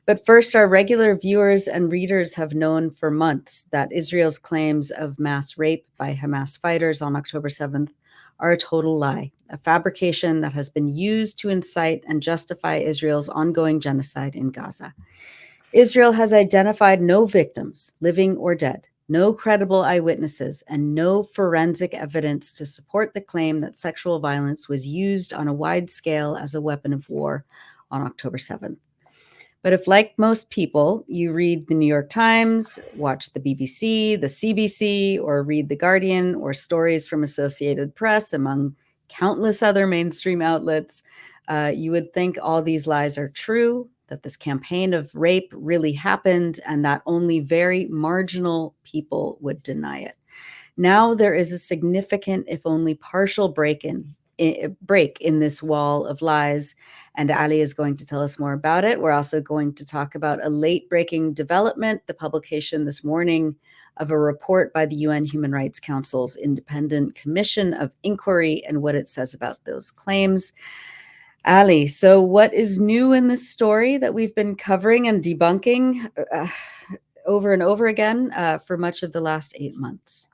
But first, our regular viewers and readers have known for months that Israel's claims of mass rape by Hamas fighters on October 7th are a total lie, a fabrication that has been used to incite and justify Israel's ongoing genocide in Gaza. Israel has identified no victims, living or dead, no credible eyewitnesses, and no forensic evidence to support the claim that sexual violence was used on a wide scale as a weapon of war on October 7th. But if, like most people, you read the New York Times, watch the BBC, the CBC, or read The Guardian or stories from Associated Press, among countless other mainstream outlets, you would think all these lies are true, that this campaign of rape really happened, and that only very marginal people would deny it. Now there is a significant, if only partial break in this wall of lies, and Ali is going to tell us more about it. We're also going to talk about a late-breaking development, the publication this morning of a report by the UN Human Rights Council's Independent Commission of Inquiry and what it says about those claims. Ali, so what is new in this story that we've been covering and debunking over and over again for much of the last 8 months?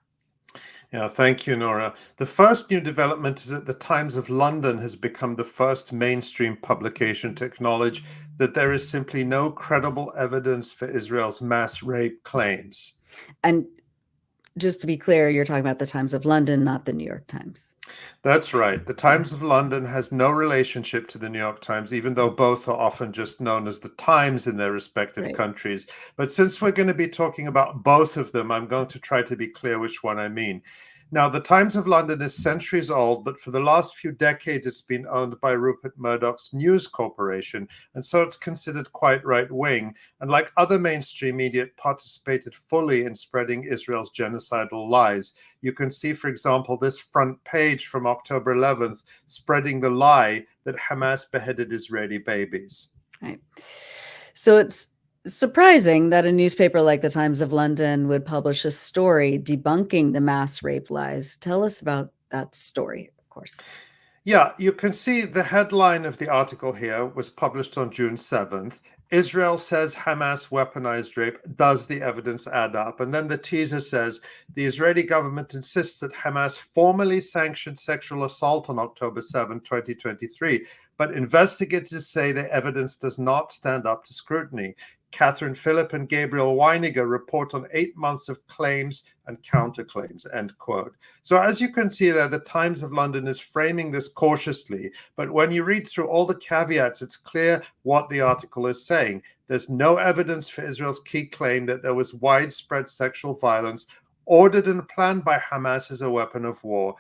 Yeah, thank you, Nora. The first new development is that the Times of London has become the first mainstream publication to acknowledge that there is simply no credible evidence for Israel's mass rape claims. And just to be clear, you're talking about the Times of London, not the New York Times. That's right. The Times of London has no relationship to the New York Times, even though both are often just known as the Times in their respective countries. But since we're going to be talking about both of them, I'm going to try to be clear which one I mean. Now, the Times of London is centuries old, but for the last few decades, it's been owned by Rupert Murdoch's News Corporation, and so it's considered quite right-wing. And like other mainstream media, it participated fully in spreading Israel's genocidal lies. You can see, for example, this front page from October 11th, spreading the lie that Hamas beheaded Israeli babies. Right. So it's surprising that a newspaper like the Times of London would publish a story debunking the mass rape lies. Tell us about that story, of course. Yeah, you can see the headline of the article here was published on June 7th. Israel says Hamas weaponized rape. Does the evidence add up? And then the teaser says the Israeli government insists that Hamas formally sanctioned sexual assault on October 7, 2023. But investigators say the evidence does not stand up to scrutiny. Catherine Phillip and Gabriel Weiniger report on 8 months of claims and counterclaims, end quote. So as you can see there, the Times of London is framing this cautiously, but when you read through all the caveats, it's clear what the article is saying. There's no evidence for Israel's key claim that there was widespread sexual violence ordered and planned by Hamas as a weapon of war.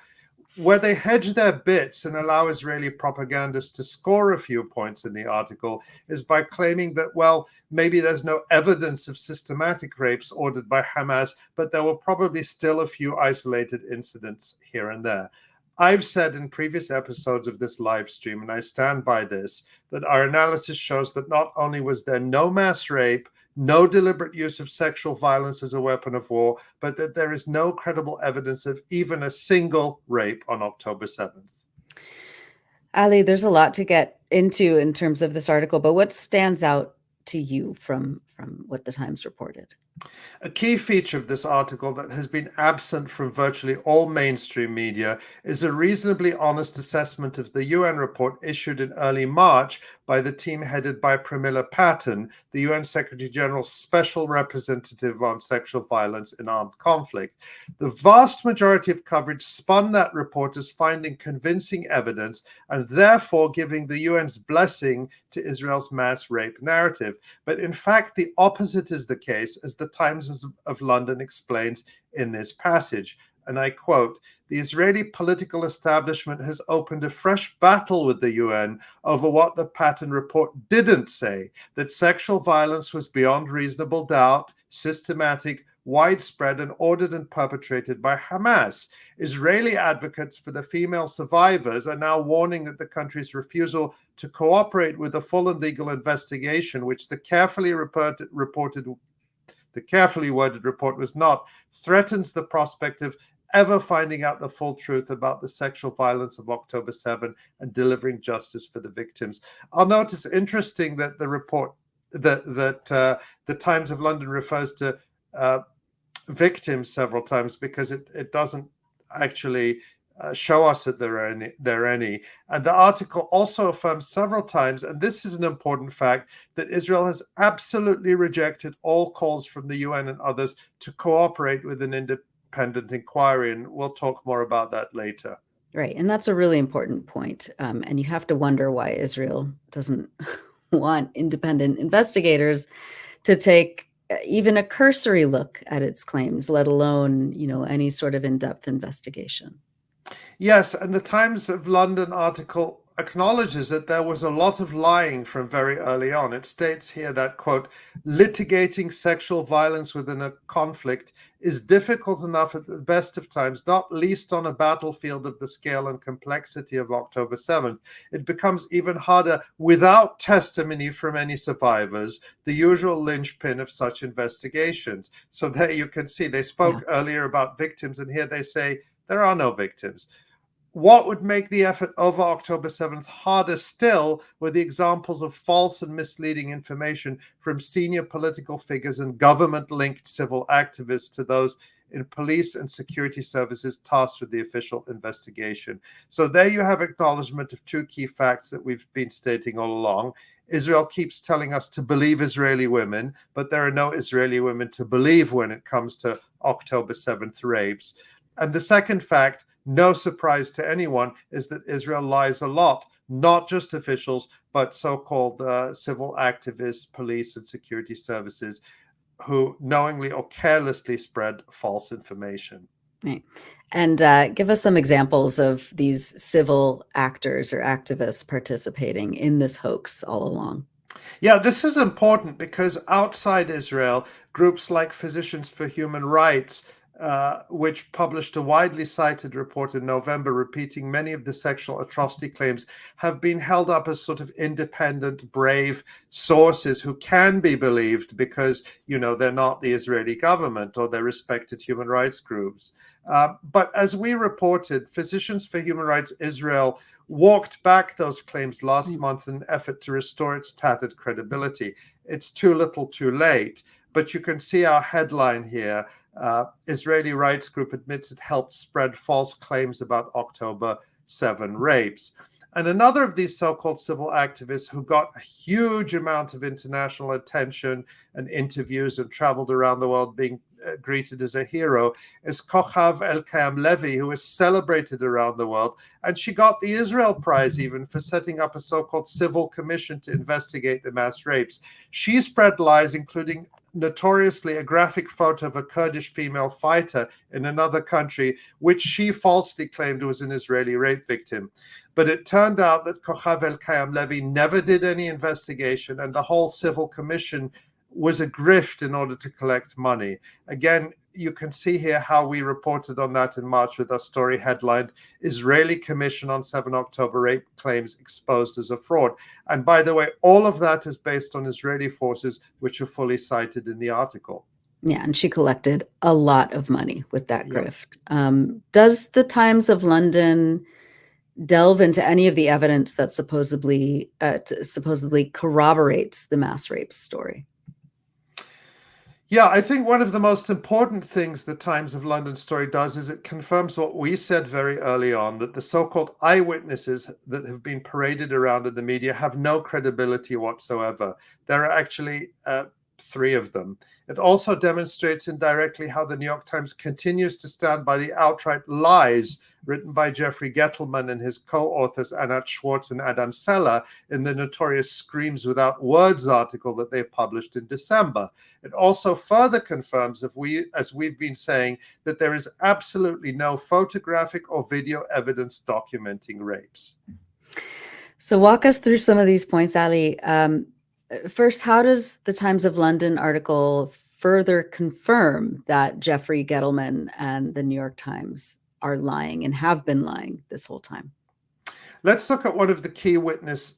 Where they hedge their bets and allow Israeli propagandists to score a few points in the article is by claiming that, well, maybe there's no evidence of systematic rapes ordered by Hamas, but there were probably still a few isolated incidents here and there. I've said in previous episodes of this live stream, and I stand by this, that our analysis shows that not only was there no mass rape, no deliberate use of sexual violence as a weapon of war, but that there is no credible evidence of even a single rape on October 7th. Ali, there's a lot to get into in terms of this article, but what stands out to you from what the Times reported? A key feature of this article that has been absent from virtually all mainstream media is a reasonably honest assessment of the UN report issued in early March by the team headed by Pramila Patten, the UN Secretary General's Special Representative on Sexual Violence in Armed Conflict. The vast majority of coverage spun that report as finding convincing evidence and therefore giving the UN's blessing to Israel's mass rape narrative. But in fact, the opposite is the case, as the Times of London explains in this passage. And I quote, "The Israeli political establishment has opened a fresh battle with the UN over what the Patten report didn't say, that sexual violence was beyond reasonable doubt, systematic, widespread, and ordered and perpetrated by Hamas. Israeli advocates for the female survivors are now warning that the country's refusal to cooperate with a full and legal investigation, which the carefully worded report was not, threatens the prospect of ever finding out the full truth about the sexual violence of October 7 and delivering justice for the victims." I'll note it's interesting that the report the Times of London refers to victims several times because it doesn't actually show us that there are any. And the article also affirms several times, and this is an important fact, that Israel has absolutely rejected all calls from the UN and others to cooperate with an independent inquiry. And we'll talk more about that later. Right. And that's a really important point. And you have to wonder why Israel doesn't want independent investigators to take even a cursory look at its claims, let alone, any sort of in-depth investigation. Yes, and the Times of London article acknowledges that there was a lot of lying from very early on. It states here that, quote, litigating sexual violence within a conflict is difficult enough at the best of times, not least on a battlefield of the scale and complexity of October 7th. It becomes even harder without testimony from any survivors, the usual linchpin of such investigations. So there you can see they spoke earlier about victims, and here they say there are no victims. What would make the effort over October 7th harder still were the examples of false and misleading information from senior political figures and government-linked civil activists to those in police and security services tasked with the official investigation. So there you have acknowledgement of two key facts that we've been stating all along. Israel keeps telling us to believe Israeli women, but there are no Israeli women to believe when it comes to October 7th rapes. And the second fact, no surprise to anyone, is that Israel lies a lot, not just officials, but so-called civil activists, police and security services who knowingly or carelessly spread false information. Right. And give us some examples of these civil actors or activists participating in this hoax all along. Yeah, this is important because outside Israel, groups like Physicians for Human Rights, which published a widely cited report in November repeating many of the sexual atrocity claims, have been held up as sort of independent, brave sources who can be believed because, they're not the Israeli government or their respected human rights groups. But as we reported, Physicians for Human Rights Israel walked back those claims last month in an effort to restore its tattered credibility. It's too little too late, but you can see our headline here. Israeli rights group admits it helped spread false claims about October 7 rapes. And another of these so-called civil activists who got a huge amount of international attention and interviews and traveled around the world being greeted as a hero is 𝐓𝐡𝐞 who is celebrated around the world. And she got the Israel Prize even for setting up a so-called civil commission to investigate the mass rapes. She spread lies, including notoriously a graphic photo of a Kurdish female fighter in another country, which she falsely claimed was an Israeli rape victim. But it turned out that 𝐓𝐡𝐞 never did any investigation, and the whole civil commission was a grift in order to collect money. Again, you can see here how we reported on that in March with our story headlined, Israeli Commission on 7 October rape claims exposed as a fraud. And by the way, all of that is based on Israeli forces, which are fully cited in the article. Yeah, and she collected a lot of money with that grift. Does the Times of London delve into any of the evidence that supposedly corroborates the mass rape story? Yeah, I think one of the most important things the Times of London story does is it confirms what we said very early on, that the so-called eyewitnesses that have been paraded around in the media have no credibility whatsoever. There are actually 3 of them. It also demonstrates indirectly how the New York Times continues to stand by the outright lies written by Jeffrey Gettleman and his co-authors Anat Schwartz and Adam Seller in the notorious Screams Without Words article that they published in December. It also further confirms, as we've been saying, that there is absolutely no photographic or video evidence documenting rapes. So walk us through some of these points, Ali. First, how does the Times of London article further confirm that Jeffrey Gettleman and the New York Times are lying and have been lying this whole time? Let's look at one of the key witness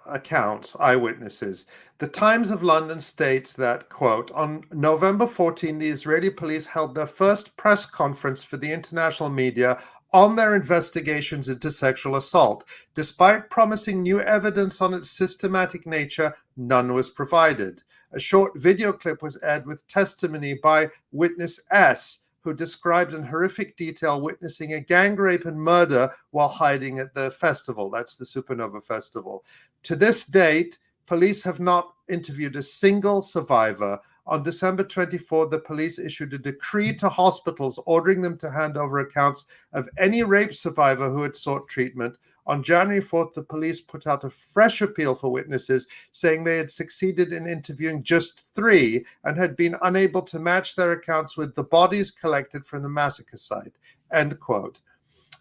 accounts, eyewitnesses. The Times of London states that, quote, on November 14, the Israeli police held their first press conference for the international media on their investigations into sexual assault. Despite promising new evidence on its systematic nature, none was provided. A short video clip was aired with testimony by witness S, who described in horrific detail witnessing a gang rape and murder while hiding at the festival. That's the Supernova Festival. To this date, police have not interviewed a single survivor. On December 24, the police issued a decree to hospitals ordering them to hand over accounts of any rape survivor who had sought treatment. On January 4th, the police put out a fresh appeal for witnesses, saying they had succeeded in interviewing just 3 and had been unable to match their accounts with the bodies collected from the massacre site. End quote.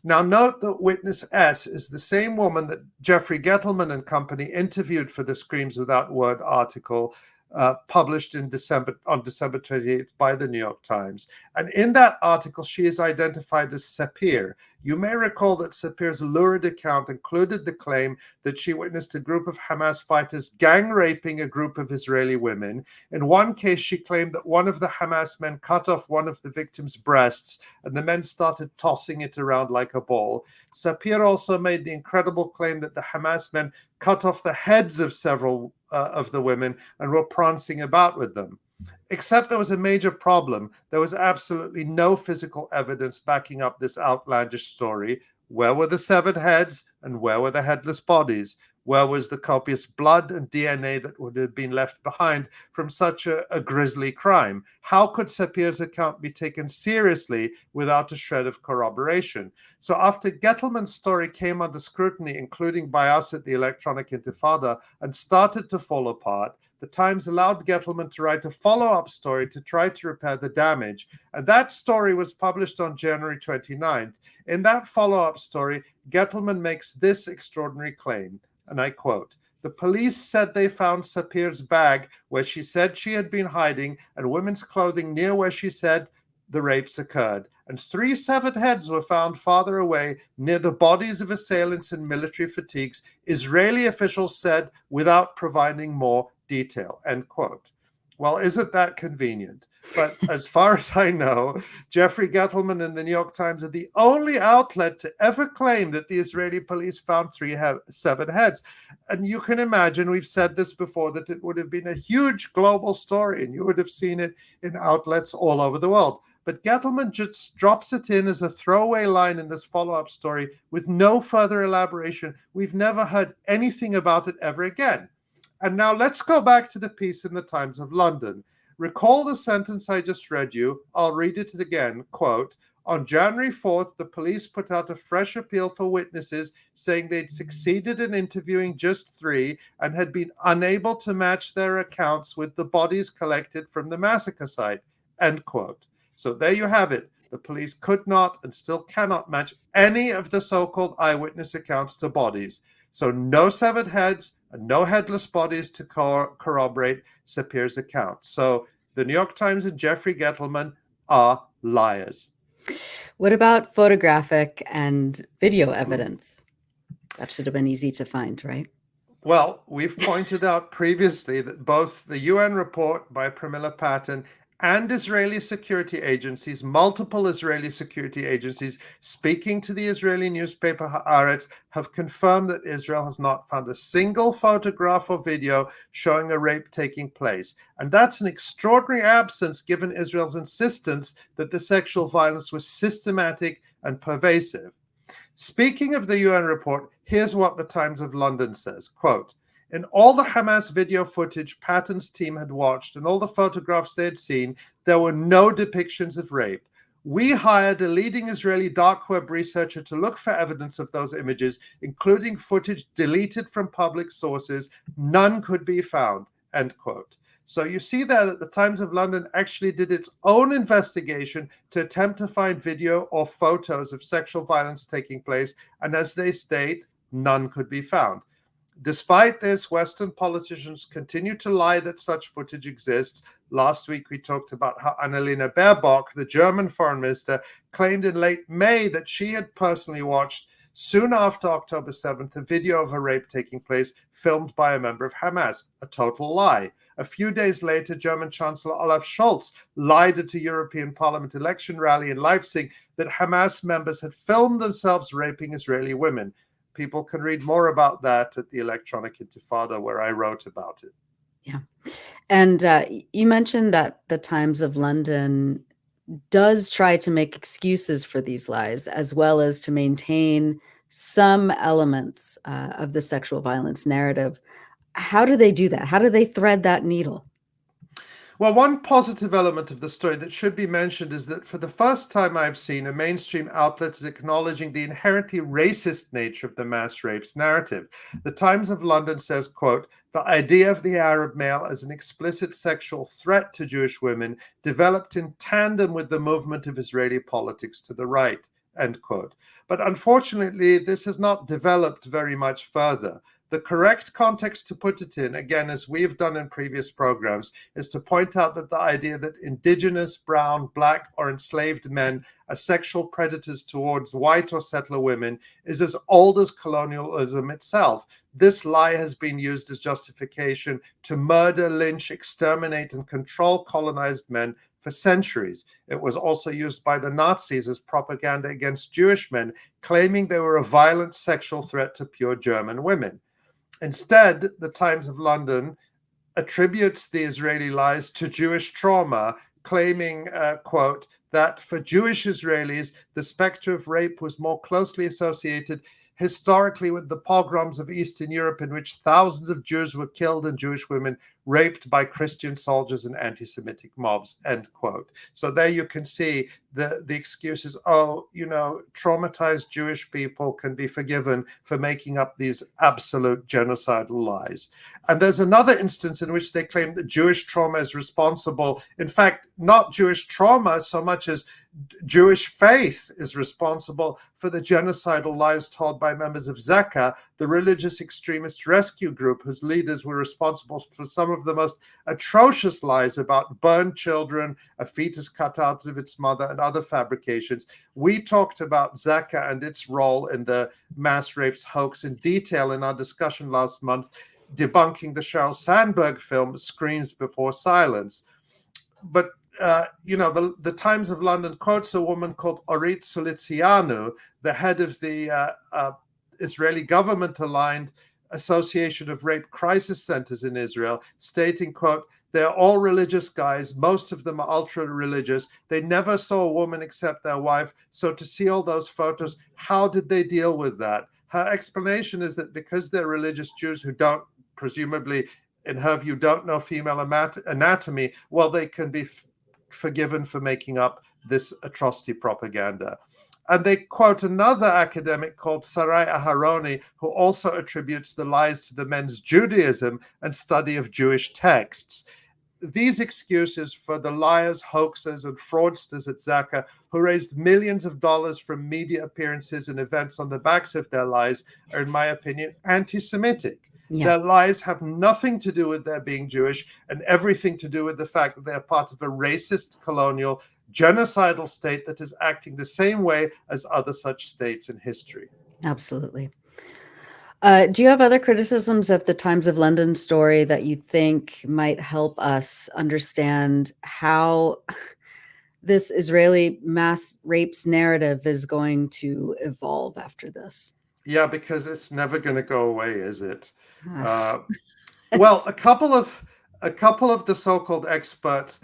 Now, note that witness S is the same woman that Jeffrey Gettleman and company interviewed for the Screams Without Word article published on December 28th by the New York Times. And in that article, she is identified as Sapir. You may recall that Sapir's lurid account included the claim that she witnessed a group of Hamas fighters gang raping a group of Israeli women. In one case, she claimed that one of the Hamas men cut off one of the victim's breasts, and the men started tossing it around like a ball. Sapir also made the incredible claim that the Hamas men cut off the heads of several of the women and were prancing about with them. Except there was a major problem. There was absolutely no physical evidence backing up this outlandish story. Where were the severed heads and where were the headless bodies? Where was the copious blood and DNA that would have been left behind from such a grisly crime? How could Sapir's account be taken seriously without a shred of corroboration? So after Gettleman's story came under scrutiny, including by us at the Electronic Intifada, and started to fall apart, the Times allowed Gettleman to write a follow-up story to try to repair the damage. And that story was published on January 29th. In that follow-up story, Gettleman makes this extraordinary claim, and I quote, "The police said they found Sapir's bag where she said she had been hiding and women's clothing near where she said the rapes occurred. And 3 severed heads were found farther away near the bodies of assailants in military fatigues," Israeli officials said without providing more detail, end quote. Well, isn't that convenient? But as far as I know, Jeffrey Gettleman and the New York Times are the only outlet to ever claim that the Israeli police found 3 severed heads. And you can imagine, we've said this before, that it would have been a huge global story and you would have seen it in outlets all over the world. But Gettleman just drops it in as a throwaway line in this follow-up story with no further elaboration. We've never heard anything about it ever again. And now let's go back to the piece in the Times of London. Recall the sentence I just read you. I'll read it again. Quote, "On January 4th, the police put out a fresh appeal for witnesses saying they'd succeeded in interviewing just 3 and had been unable to match their accounts with the bodies collected from the massacre site." End quote. So there you have it. The police could not and still cannot match any of the so-called eyewitness accounts to bodies. So no severed heads and no headless bodies to corroborate Sapir's account. So the New York Times and Jeffrey Gettleman are liars. What about photographic and video evidence? That should have been easy to find, right? Well, we've pointed out previously that both the UN report by Pramila Patten and Israeli security agencies, multiple Israeli security agencies speaking to the Israeli newspaper Haaretz, have confirmed that Israel has not found a single photograph or video showing a rape taking place. And that's an extraordinary absence given Israel's insistence that the sexual violence was systematic and pervasive. Speaking of the UN report, here's what the Times of London says, quote, "In all the Hamas video footage Patton's team had watched and all the photographs they had seen, there were no depictions of rape. We hired a leading Israeli dark web researcher to look for evidence of those images, including footage deleted from public sources. None could be found," end quote. So you see there that the Times of London actually did its own investigation to attempt to find video or photos of sexual violence taking place, and as they state, none could be found. Despite this, Western politicians continue to lie that such footage exists. Last week, we talked about how Annalena Baerbock, the German foreign minister, claimed in late May that she had personally watched, soon after October 7th, a video of a rape taking place filmed by a member of Hamas. A total lie. A few days later, German Chancellor Olaf Scholz lied at a European Parliament election rally in Leipzig that Hamas members had filmed themselves raping Israeli women. People can read more about that at the Electronic Intifada, where I wrote about it. Yeah. And you mentioned that the Times of London does try to make excuses for these lies, as well as to maintain some elements of the sexual violence narrative. How do they do that? How do they thread that needle? Well, one positive element of the story that should be mentioned is that for the first time I've seen a mainstream outlet is acknowledging the inherently racist nature of the mass rapes narrative. The Times of London says, quote, "The idea of the Arab male as an explicit sexual threat to Jewish women developed in tandem with the movement of Israeli politics to the right," end quote. But unfortunately, this has not developed very much further. The correct context to put it in, again, as we've done in previous programs, is to point out that the idea that indigenous, brown, black, or enslaved men are sexual predators towards white or settler women is as old as colonialism itself. This lie has been used as justification to murder, lynch, exterminate, and control colonized men for centuries. It was also used by the Nazis as propaganda against Jewish men, claiming they were a violent sexual threat to pure German women. Instead, the Times of London attributes the Israeli lies to Jewish trauma, claiming, quote, that for Jewish Israelis, the specter of rape was more closely associated historically with the pogroms of Eastern Europe, in which thousands of Jews were killed and Jewish women raped by Christian soldiers and anti-Semitic mobs, end quote. So there you can see the excuses, traumatized Jewish people can be forgiven for making up these absolute genocidal lies. And there's another instance in which they claim that Jewish trauma is responsible. In fact, not Jewish trauma so much as Jewish faith is responsible for the genocidal lies told by members of 𝐓𝐡𝐞, the religious extremist rescue group whose leaders were responsible for some of the most atrocious lies about burned children, a fetus cut out of its mother, and other fabrications. We talked about 𝐓𝐶a and its role in the mass rapes hoax in detail in our discussion last month, debunking the Sheryl Sandberg film Screams Before Silence. But the Times of London quotes a woman called Orit Sulitzianu, the head of the Israeli government-aligned Association of Rape Crisis Centers in Israel, stating, quote, "They're all religious guys. Most of them are ultra-religious. They never saw a woman except their wife. So to see all those photos, how did they deal with that?" Her explanation is that because they're religious Jews who don't, presumably, in her view, don't know female anatomy, well, they can be forgiven for making up this atrocity propaganda. And they quote another academic called Sarai Aharoni, who also attributes the lies to the men's Judaism and study of Jewish texts. These excuses for the liars, hoaxers, and fraudsters at 𝐓𝐶𝐞, who raised millions of dollars from media appearances and events on the backs of their lies, are, in my opinion, anti-Semitic. Yeah. Their lies have nothing to do with their being Jewish and everything to do with the fact that they're part of a racist, colonial, genocidal state that is acting the same way as other such states in history. Absolutely. Do you have other criticisms of the Times of London story that you think might help us understand how this Israeli mass rapes narrative is going to evolve after this? Yeah, because it's never going to go away, is it? Ah, Well, it's- a couple of the so-called experts,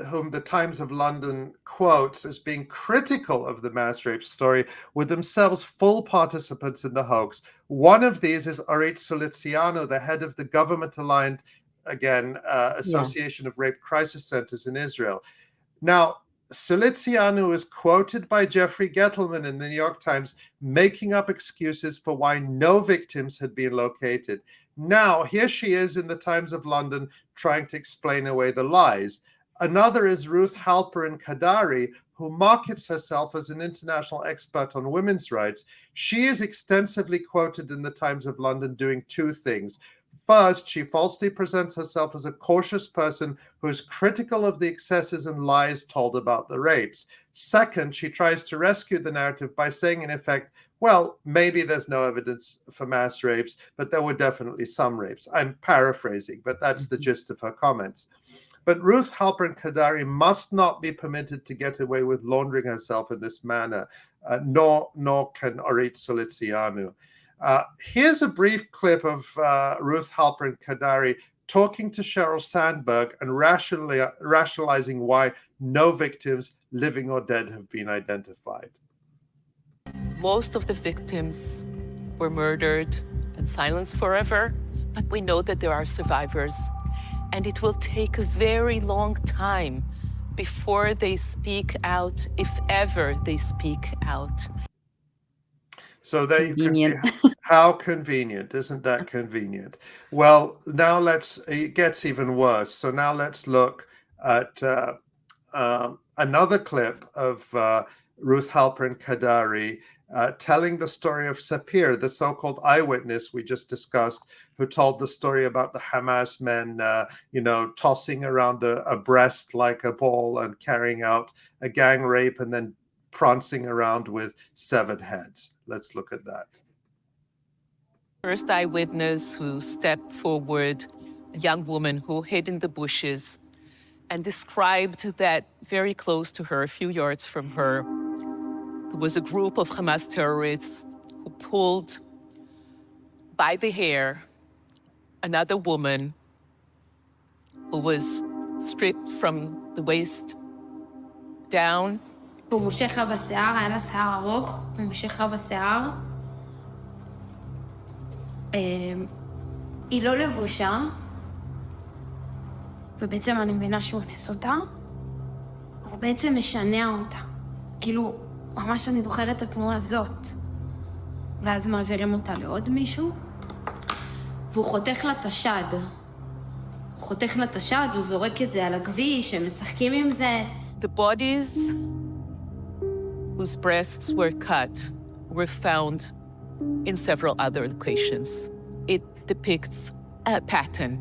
whom the Times of London quotes as being critical of the mass rape story, were themselves full participants in the hoax. One of these is Orit Sulitzianu, the head of the government-aligned, Association of Rape Crisis Centers in Israel. Now, Sulitzianu is quoted by Jeffrey Gettleman in the New York Times, making up excuses for why no victims had been located. Now, here she is in the Times of London trying to explain away the lies. Another is Ruth Halperin Kadari, who markets herself as an international expert on women's rights. She is extensively quoted in the Times of London doing two things. First, she falsely presents herself as a cautious person who is critical of the excesses and lies told about the rapes. Second, she tries to rescue the narrative by saying, in effect, well, maybe there's no evidence for mass rapes, but there were definitely some rapes. I'm paraphrasing, but that's the gist of her comments. But Ruth Halpern Kadari must not be permitted to get away with laundering herself in this manner, nor can 𝐓𝐡𝐞 𝐄𝐥𝐞𝐜. Here's a brief clip of Ruth Halpern Kadari talking to Sheryl Sandberg and rationalizing why no victims, living or dead, have been identified. Most of the victims were murdered and silenced forever, but we know that there are survivors, and it will take a very long time before they speak out, if ever they speak out. So there you can see how convenient. Isn't that convenient? Well, now it gets even worse. So now let's look at another clip of Ruth Halpern Kadari telling the story of Sapir, the so-called eyewitness we just discussed, who told the story about the Hamas men, tossing around a breast like a ball and carrying out a gang rape and then prancing around with severed heads. Let's look at that. First eyewitness who stepped forward, a young woman who hid in the bushes and described that very close to her, a few yards from her, there was a group of Hamas terrorists who pulled by the hair another woman who was stripped from the waist down. הוא מושך לה בשיער, היה לה שיער ארוך, הוא מושך לה בשיער. היא לא לבושה, ובעצם אני מבינה שהוא אנס אותה. הוא בעצם משנע אותה. כאילו, ממש אני זוכרת את התנועה הזאת. ואז מעבירים אותה לעוד מישהו, והוא חותך לה את השד. הוא חותך לה את השד, הוא זורק את זה על הכביש, הם משחקים עם זה. The bodies whose breasts were cut were found in several other locations. It depicts a pattern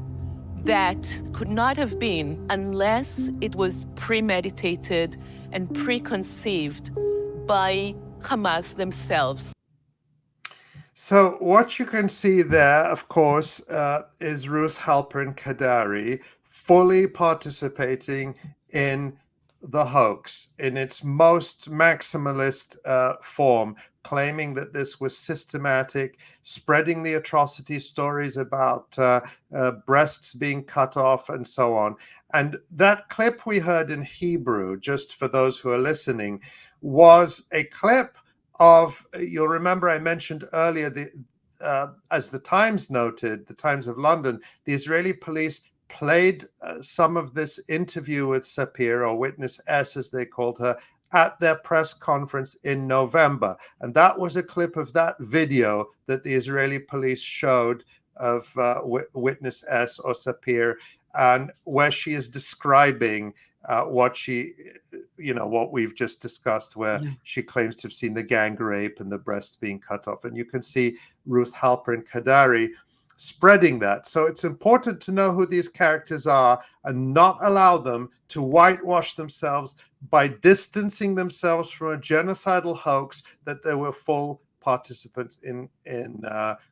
that could not have been unless it was premeditated and preconceived by Hamas themselves. So what you can see there, of course, is Ruth Halpern Kadari fully participating in the hoax in its most maximalist form, claiming that this was systematic, spreading the atrocity stories about breasts being cut off and so on. And that clip we heard in Hebrew, just for those who are listening, was a clip of, you'll remember I mentioned earlier, as the Times noted, the Times of London, the Israeli police played some of this interview with Sapir, or Witness S as they called her, at their press conference in November. And that was a clip of that video that the Israeli police showed of Witness S, or Sapir, and where she is describing what we've just discussed, where she claims to have seen the gang rape and the breasts being cut off. And you can see Ruth Halpern Kadari spreading that. So it's important to know who these characters are and not allow them to whitewash themselves by distancing themselves from a genocidal hoax that they were full participants in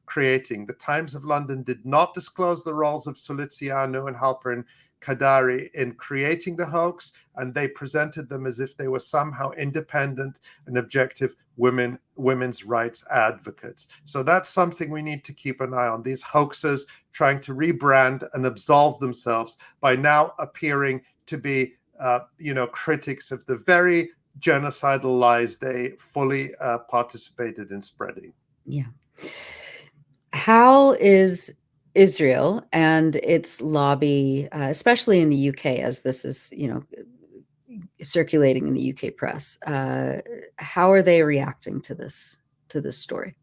creating. The Times of London did not disclose the roles of 𝐄𝐥𝐞 𝐄𝐿 and Halpern Kadari in creating the hoax, and they presented them as if they were somehow independent and objective women's rights advocates. So that's something we need to keep an eye on. These hoaxers trying to rebrand and absolve themselves by now appearing to be, critics of the very genocidal lies they fully participated in spreading. Yeah. How is Israel and its lobby, especially in the UK, as this is, circulating in the UK press, how are they reacting to this story?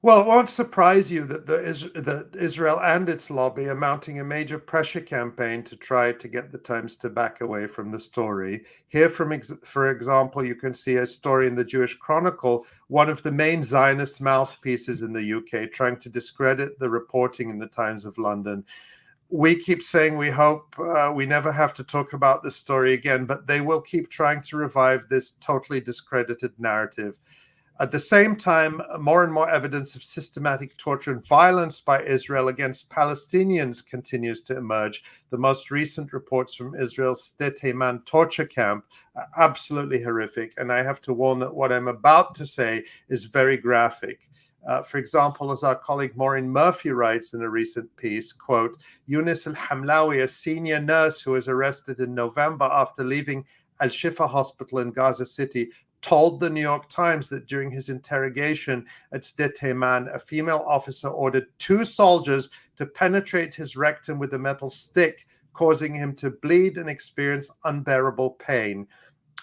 Well, it won't surprise you that Israel and its lobby are mounting a major pressure campaign to try to get the Times to back away from the story. Here, for example, you can see a story in the Jewish Chronicle, one of the main Zionist mouthpieces in the UK, trying to discredit the reporting in the Times of London. We keep saying we hope we never have to talk about this story again, but they will keep trying to revive this totally discredited narrative. At the same time, more and more evidence of systematic torture and violence by Israel against Palestinians continues to emerge. The most recent reports from Israel's 𝐓𝐡𝐞 torture camp are absolutely horrific, and I have to warn that what I'm about to say is very graphic. For example, as our colleague Maureen Murphy writes in a recent piece, quote, Yunus al-Hamlawi, a senior nurse who was arrested in November after leaving Al-Shifa Hospital in Gaza City, told the New York Times that during his interrogation at 𝐓𝐡𝐞, a female officer ordered 2 soldiers to penetrate his rectum with a metal stick, causing him to bleed and experience unbearable pain.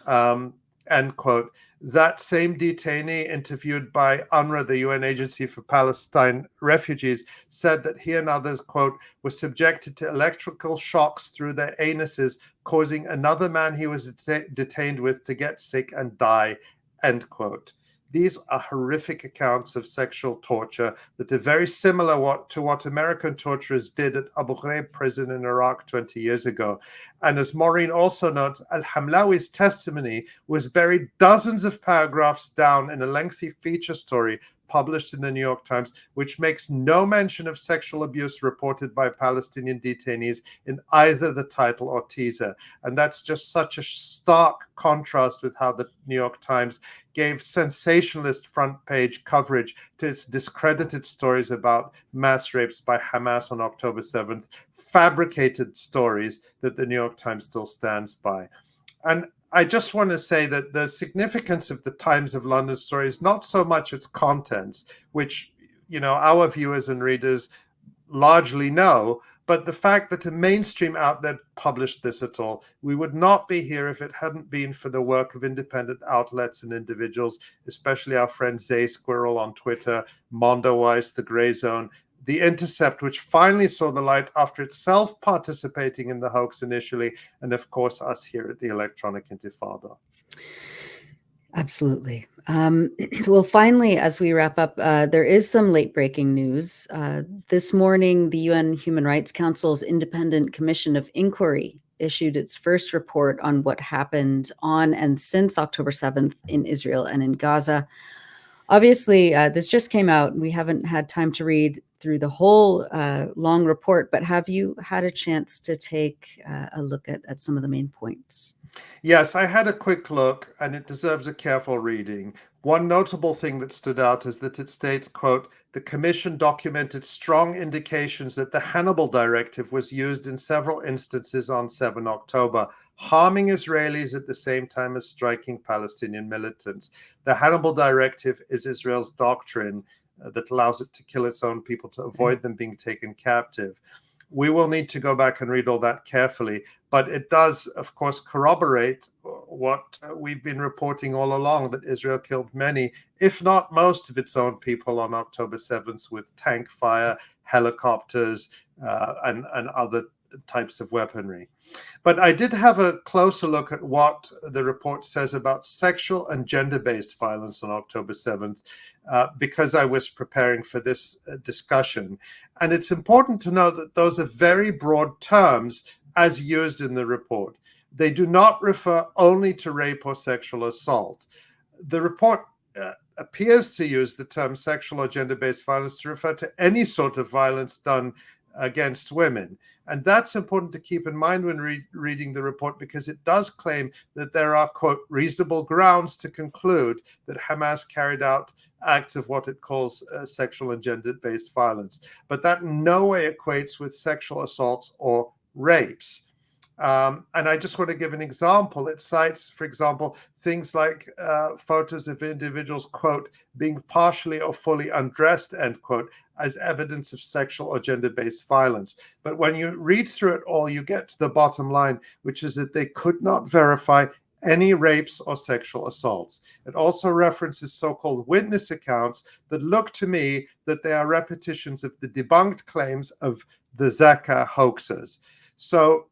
End quote. That same detainee, interviewed by UNRWA, the UN Agency for Palestine Refugees, said that he and others, quote, were subjected to electrical shocks through their anuses, causing another man he was detained with to get sick and die, end quote. These are horrific accounts of sexual torture that are very similar to what American torturers did at Abu Ghraib prison in Iraq 20 years ago. And as Maureen also notes, al-Hamlawi's testimony was buried dozens of paragraphs down in a lengthy feature story published in the New York Times, which makes no mention of sexual abuse reported by Palestinian detainees in either the title or teaser. And that's just such a stark contrast with how the New York Times gave sensationalist front page coverage to its discredited stories about mass rapes by Hamas on October 7th, fabricated stories that the New York Times still stands by. And I just want to say that the significance of the Times of London story is not so much its contents, which, you know, our viewers and readers largely know, but the fact that a mainstream outlet published this at all. We would not be here if it hadn't been for the work of independent outlets and individuals, especially our friend Zay Squirrel on Twitter, Mondoweiss, The Grey Zone, The Intercept, which finally saw the light after itself participating in the hoax initially, and of course us here at the Electronic Intifada. Absolutely. Well, finally, as we wrap up, there is some late breaking news. This morning, the UN Human Rights Council's Independent Commission of Inquiry issued its first report on what happened on and since October 7th in Israel and in Gaza. Obviously, this just came out. We haven't had time to read through the whole long report, but have you had a chance to take a look at some of the main points? Yes, I had a quick look, and it deserves a careful reading. One notable thing that stood out is that it states, quote, the Commission documented strong indications that the Hannibal Directive was used in several instances on 7 October, harming Israelis at the same time as striking Palestinian militants. The Hannibal Directive is Israel's doctrine that allows it to kill its own people to avoid them being taken captive. We will need to go back and read all that carefully, but it does, of course, corroborate what we've been reporting all along, that Israel killed many, if not most, of its own people on October 7th with tank fire, helicopters, and other types of weaponry. But I did have a closer look at what the report says about sexual and gender-based violence on October 7th, because I was preparing for this discussion. And it's important to know that those are very broad terms as used in the report. They do not refer only to rape or sexual assault. The report appears to use the term sexual or gender-based violence to refer to any sort of violence done against women. And that's important to keep in mind when reading the report, because it does claim that there are, quote, reasonable grounds to conclude that Hamas carried out acts of what it calls sexual and gender-based violence. But that in no way equates with sexual assaults or rapes. And I just want to give an example. It cites, for example, things like photos of individuals, quote, being partially or fully undressed, end quote, as evidence of sexual or gender-based violence. But when you read through it all, you get to the bottom line, which is that they could not verify any rapes or sexual assaults. It also references so-called witness accounts that look to me that they are repetitions of the debunked claims of the 𝐓𝐡𝐞 hoaxers. So,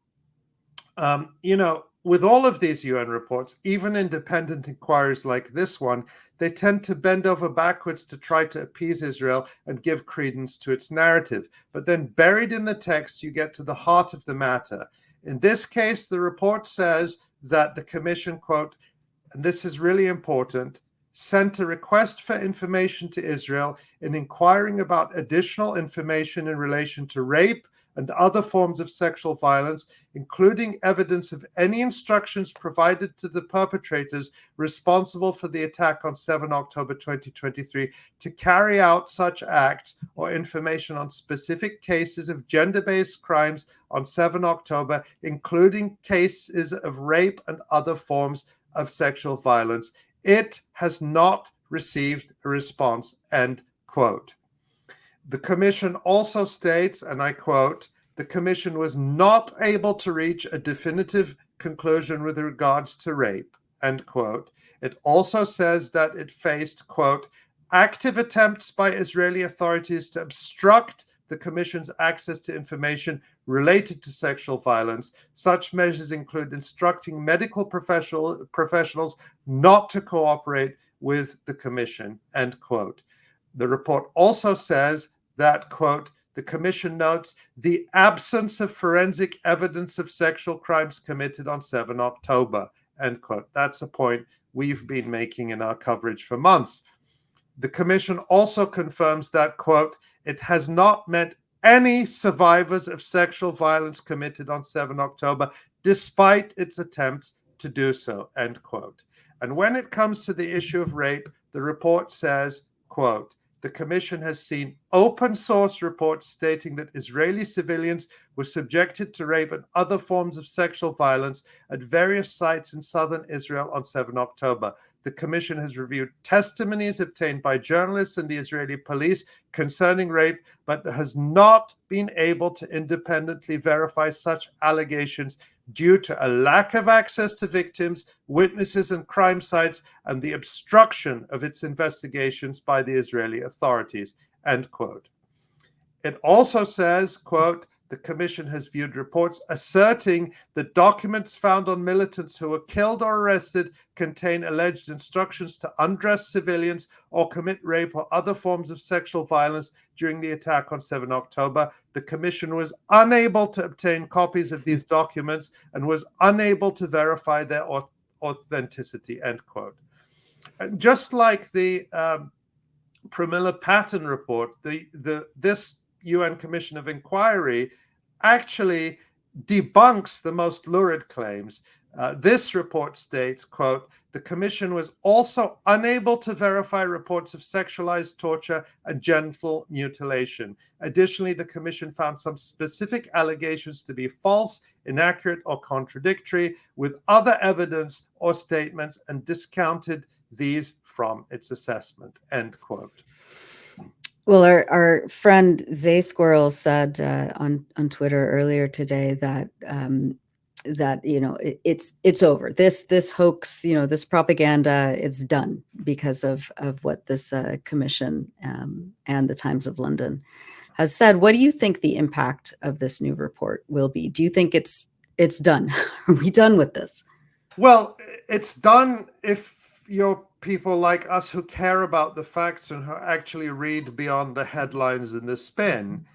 with all of these UN reports, even independent inquiries like this one, they tend to bend over backwards to try to appease Israel and give credence to its narrative. But then buried in the text, you get to the heart of the matter. In this case, the report says that the Commission, quote, and this is really important, sent a request for information to Israel in inquiring about additional information in relation to rape and other forms of sexual violence, including evidence of any instructions provided to the perpetrators responsible for the attack on 7 October 2023 to carry out such acts, or information on specific cases of gender-based crimes on 7 October, including cases of rape and other forms of sexual violence. It has not received a response, end quote. The Commission also states, and I quote, the Commission was not able to reach a definitive conclusion with regards to rape, end quote. It also says that it faced, quote, active attempts by Israeli authorities to obstruct the Commission's access to information related to sexual violence. Such measures include instructing medical professionals not to cooperate with the Commission, end quote. The report also says that, quote, the Commission notes the absence of forensic evidence of sexual crimes committed on 7 October, end quote. That's a point we've been making in our coverage for months. The Commission also confirms that, quote, it has not met any survivors of sexual violence committed on 7 October, despite its attempts to do so, end quote. And when it comes to the issue of rape, the report says, quote, the Commission has seen open source reports stating that Israeli civilians were subjected to rape and other forms of sexual violence at various sites in southern Israel on 7 October. The Commission has reviewed testimonies obtained by journalists and the Israeli police concerning rape, but has not been able to independently verify such allegations due to a lack of access to victims, witnesses, and crime sites, and the obstruction of its investigations by the Israeli authorities, end quote. It also says, quote, the Commission has viewed reports asserting that documents found on militants who were killed or arrested contain alleged instructions to undress civilians or commit rape or other forms of sexual violence during the attack on 7 October. The Commission was unable to obtain copies of these documents and was unable to verify their authenticity, end quote. And just like the Pramila Patten report, this UN Commission of Inquiry actually debunks the most lurid claims. This report states, quote, the Commission was also unable to verify reports of sexualized torture and genital mutilation. Additionally, the Commission found some specific allegations to be false, inaccurate, or contradictory with other evidence or statements and discounted these from its assessment, end quote. Well, our friend 𝐓𝐡𝐞 said on Twitter earlier today that that it's over. This hoax, this propaganda, it's done because of what this commission and the Times of London has said. What do you think the impact of this new report will be? Do you think it's done? Are we done with this? Well, it's done if you're people like us who care about the facts and who actually read beyond the headlines and the spin.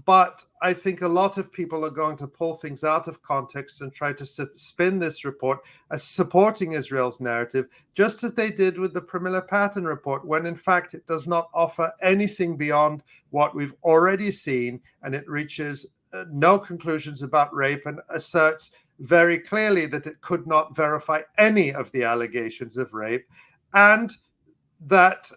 But I think a lot of people are going to pull things out of context and try to spin this report as supporting Israel's narrative, just as they did with the Pramila Patten report, when in fact it does not offer anything beyond what we've already seen, and it reaches no conclusions about rape and asserts very clearly that it could not verify any of the allegations of rape. And that,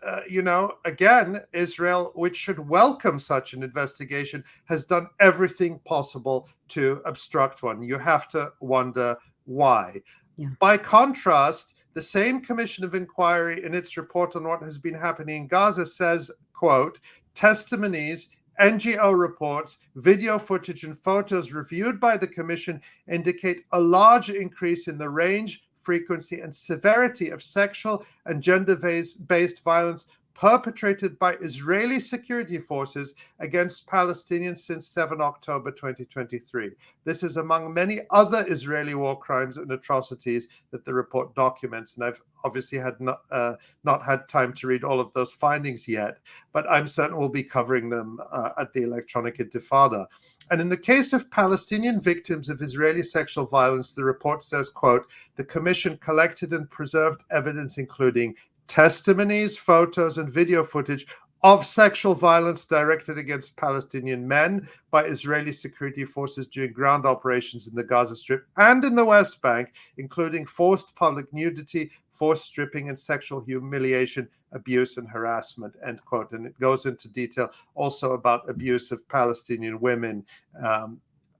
again, Israel, which should welcome such an investigation, has done everything possible to obstruct one. You have to wonder why. Yeah. By contrast, the same Commission of Inquiry in its report on what has been happening in Gaza says, quote, testimonies, NGO reports, video footage, and photos reviewed by the Commission indicate a large increase in the range, frequency, and severity of sexual and gender-based violence perpetrated by Israeli security forces against Palestinians since 7 October 2023. This is among many other Israeli war crimes and atrocities that the report documents, and I've obviously had not had time to read all of those findings yet, but I'm certain we'll be covering them at the Electronic Intifada. And in the case of Palestinian victims of Israeli sexual violence, the report says, quote, the Commission collected and preserved evidence including testimonies, photos, and video footage of sexual violence directed against Palestinian men by Israeli security forces during ground operations in the Gaza Strip and in the West Bank, including forced public nudity, forced stripping, and sexual humiliation, abuse, and harassment, end quote. And it goes into detail also about abuse of Palestinian women.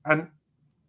And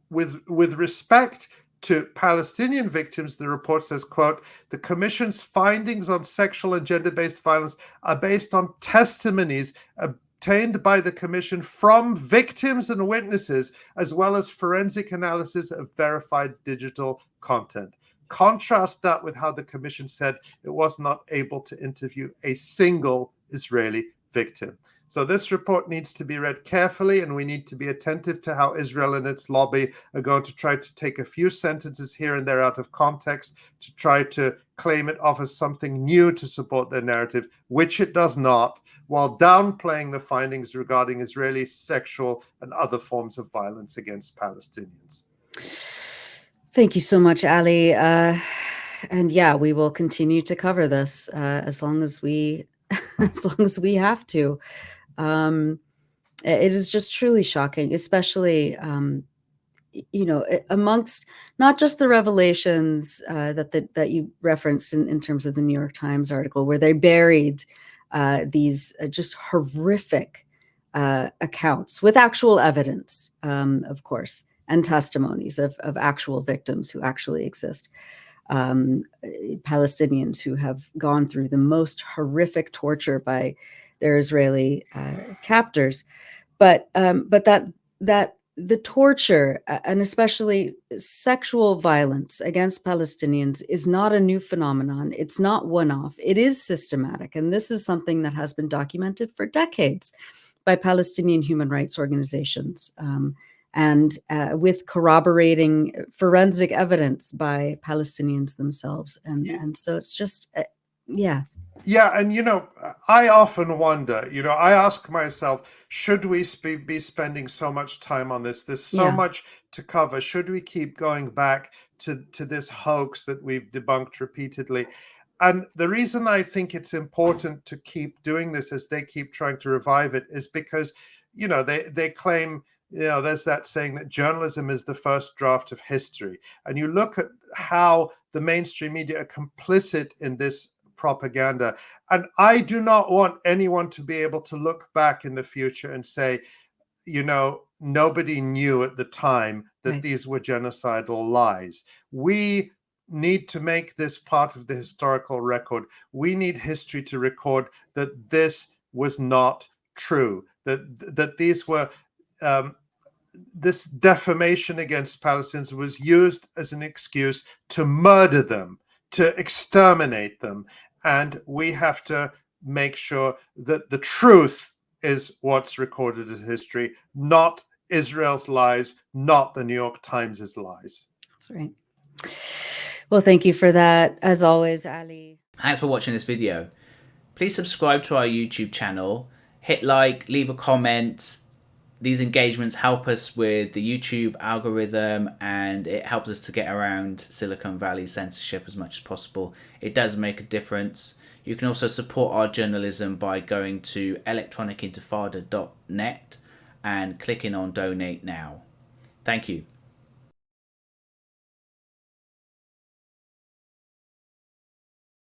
with respect to Palestinian victims, the report says, quote, the Commission's findings on sexual and gender-based violence are based on testimonies obtained by the Commission from victims and witnesses, as well as forensic analysis of verified digital content. Contrast that with how the Commission said it was not able to interview a single Israeli victim. So this report needs to be read carefully, and we need to be attentive to how Israel and its lobby are going to try to take a few sentences here and there out of context to try to claim it offers something new to support their narrative, which it does not, while downplaying the findings regarding Israeli sexual and other forms of violence against Palestinians. Thank you so much, Ali. And yeah, we will continue to cover this as long as we have to. It is just truly shocking, especially amongst not just the revelations that you referenced in terms of the New York Times article, where they buried these just horrific accounts with actual evidence, of course, and testimonies of actual victims who actually exist. Palestinians who have gone through the most horrific torture by their Israeli captors, but that the torture and especially sexual violence against Palestinians is not a new phenomenon. It's not one-off. It is systematic, and this is something that has been documented for decades by Palestinian human rights organizations, and with corroborating forensic evidence by Palestinians themselves. And so it's just, yeah. Yeah, and I often wonder, I ask myself, should we be spending so much time on this? There's so much to cover. Should we keep going back to this hoax that we've debunked repeatedly? And the reason I think it's important to keep doing this as they keep trying to revive it is because, they claim, there's that saying that journalism is the first draft of history. And you look at how the mainstream media are complicit in this propaganda. And I do not want anyone to be able to look back in the future and say, nobody knew at the time that these were genocidal lies. We need to make this part of the historical record. We need history to record that this was not true, that these were this defamation against Palestinians was used as an excuse to murder them, to exterminate them. And we have to make sure that the truth is what's recorded as history, not Israel's lies, not the New York Times' lies. That's right. Well, thank you for that, as always, Ali. Thanks for watching this video. Please subscribe to our YouTube channel, hit like, leave a comment. These engagements help us with the YouTube algorithm, and it helps us to get around Silicon Valley censorship as much as possible. It does make a difference. You can also support our journalism by going to electronicintifada.net and clicking on donate now. Thank you.